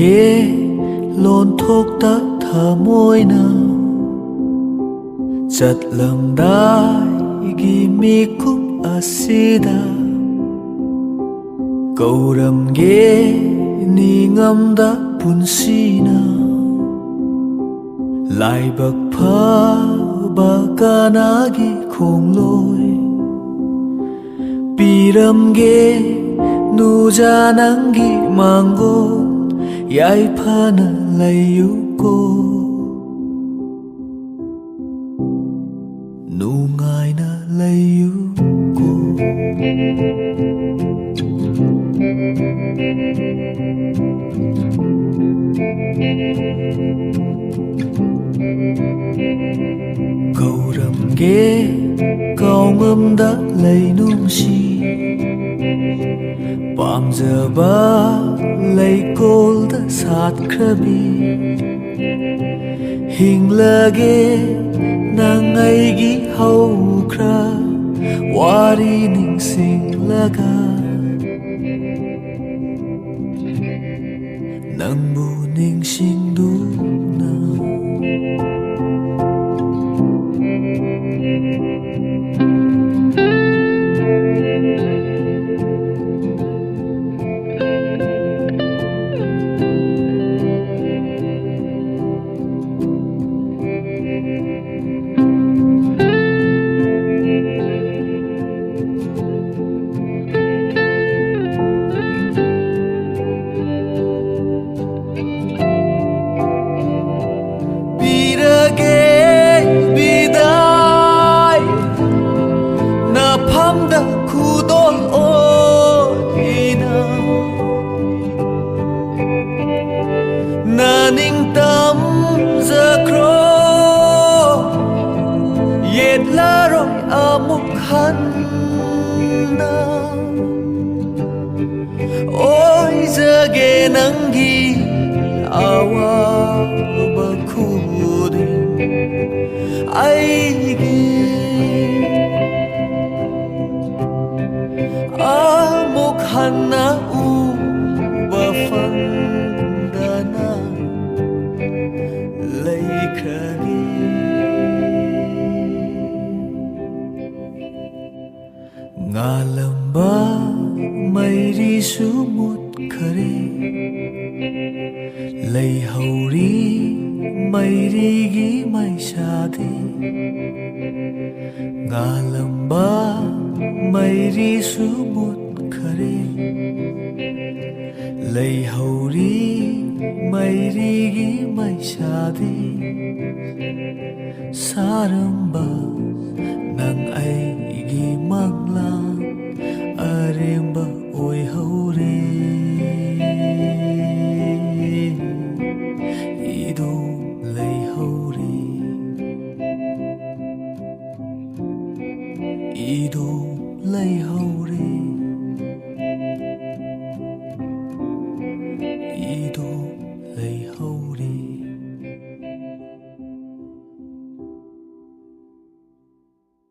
게 론톡다 타모이나 잣람다이기 미국 아시다 거울함게 닝암다 분시나 라이박파 바가나기 공로이 비람게 누자낭기 망고 야이파나 라이유고 누가이나 라이유고 거울함게 가옹음다 라이눈시 밤자바 라이골다 삿크라비 힝라게 낭아이기 하우크라 와리 닝싱라가 낭부 닝싱두나 naning tam zakro yet laroi amukhan na oi jage nangi awa bakhudi aigi amukhan na u bafan ngalamba mairi sumut khare lei hauri mairi gi mai shade ngalamba mairi sumut khare lei hauri mairi gi mai shade saramba nang ai gi mangla aremba oi haure ido lei haure ido lei haure ido lei haure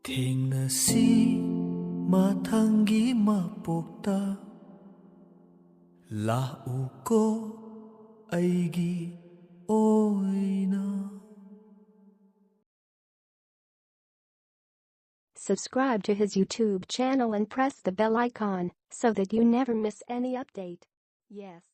ꯊꯦꯡꯅꯁꯤ ꯃꯊꯪꯒꯤ ꯃꯄꯣꯛꯇ ꯂꯥꯛꯎꯀꯣ ꯑꯩꯒꯤ ꯑꯣꯏꯅ. Subscribe to his YouTube channel and press the bell icon so that you never miss any update. Yes.